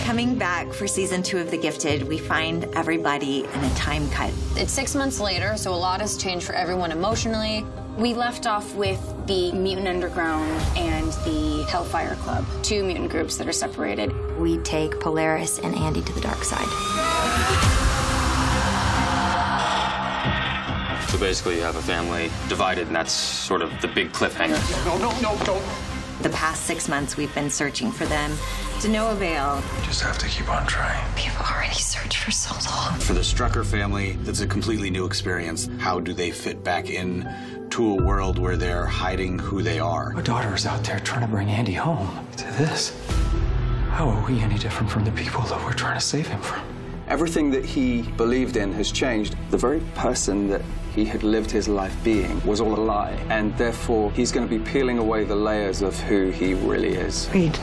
Coming back for season 2 of The Gifted, we find everybody in a time cut. It's 6 months later, so a lot has changed for everyone emotionally. We left off with the Mutant Underground and the Hellfire Club, 2 mutant groups that are separated. We take Polaris and Andy to the dark side. So basically you have a family divided, and that's sort of the big cliffhanger. No, don't. The past 6 months, we've been searching for them, to no avail. Just have to keep on trying. We've already searched for so long. For the Strucker family, that's a completely new experience. How do they fit back in to a world where they're hiding who they are? My daughter is out there trying to bring Andy home. To this, how are we any different from the people that we're trying to save him from? Everything that he believed in has changed. The very person that he had lived his life being was all a lie, and therefore he's going to be peeling away the layers of who he really is. Reed,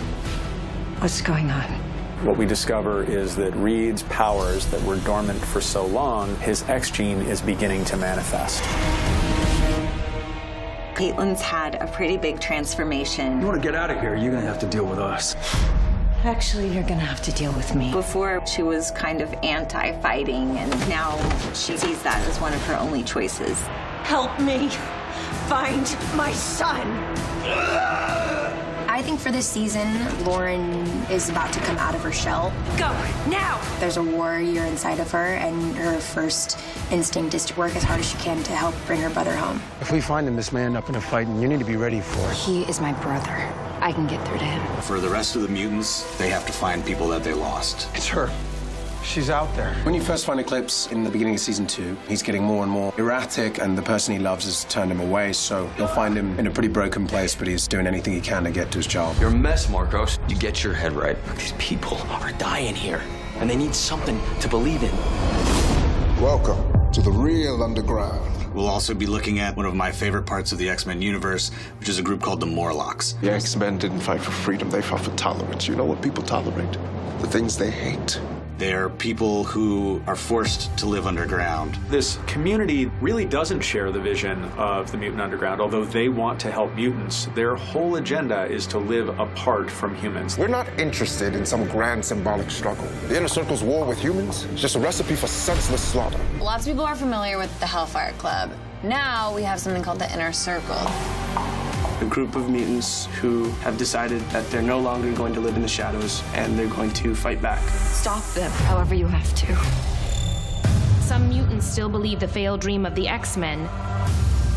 what's going on? What we discover is that Reed's powers that were dormant for so long, his X gene is beginning to manifest. Caitlin's had a pretty big transformation. You want to get out of here, you're going to have to deal with us. Actually, you're gonna have to deal with me. Before, she was kind of anti-fighting, and now she sees that as one of her only choices. Help me find my son. I think for this season, Lauren is about to come out of her shell. Go, now! There's a warrior inside of her, and her first instinct is to work as hard as she can to help bring her brother home. If we find him, this may end up in a fight, and you need to be ready for it. He is my brother. I can get through to him. For the rest of the mutants, they have to find people that they lost. It's her. She's out there. When you first find Eclipse in the beginning of season 2, he's getting more and more erratic, and the person he loves has turned him away, so you'll find him in a pretty broken place, but he's doing anything he can to get to his job. You're a mess, Marcos. You get your head right. These people are dying here, and they need something to believe in. Welcome to the real underground. We'll also be looking at one of my favorite parts of the X-Men universe, which is a group called the Morlocks. The X-Men didn't fight for freedom, they fought for tolerance. You know what people tolerate? The things they hate. They're people who are forced to live underground. This community really doesn't share the vision of the Mutant Underground, although they want to help mutants. Their whole agenda is to live apart from humans. We're not interested in some grand symbolic struggle. The Inner Circle's war with humans is just a recipe for senseless slaughter. Lots of people are familiar with the Hellfire Club. Now we have something called the Inner Circle. A group of mutants who have decided that they're no longer going to live in the shadows, and they're going to fight back. Stop them however you have to. Some mutants still believe the failed dream of the X-Men,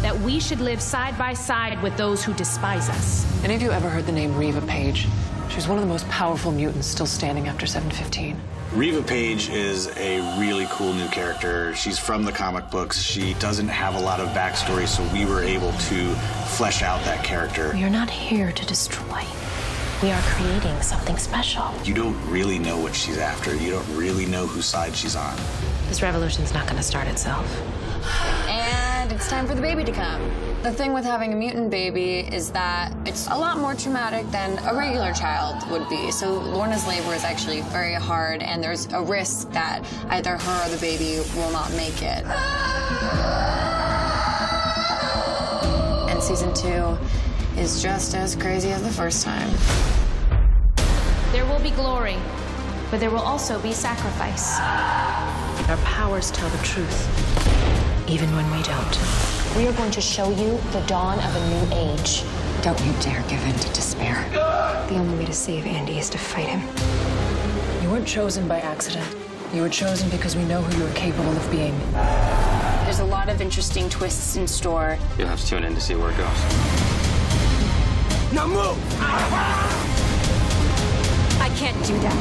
that we should live side by side with those who despise us. Any of you ever heard the name Reva Page? She's one of the most powerful mutants still standing after 715. Reva Page is a really cool new character. She's from the comic books. She doesn't have a lot of backstory, so we were able to flesh out that character. We are not here to destroy. We are creating something special. You don't really know what she's after. You don't really know whose side she's on. This revolution's not going to start itself. And it's time for the baby to come. The thing with having a mutant baby is that it's a lot more traumatic than a regular child would be. So Lorna's labor is actually very hard, and there's a risk that either her or the baby will not make it. And season 2 is just as crazy as the first time. There will be glory, but there will also be sacrifice. Our powers tell the truth, even when we don't. We are going to show you the dawn of a new age. Don't you dare give in to despair. The only way to save Andy is to fight him. You weren't chosen by accident. You were chosen because we know who you are capable of being. There's a lot of interesting twists in store. You'll have to tune in to see where it goes. Now move! I can't do that.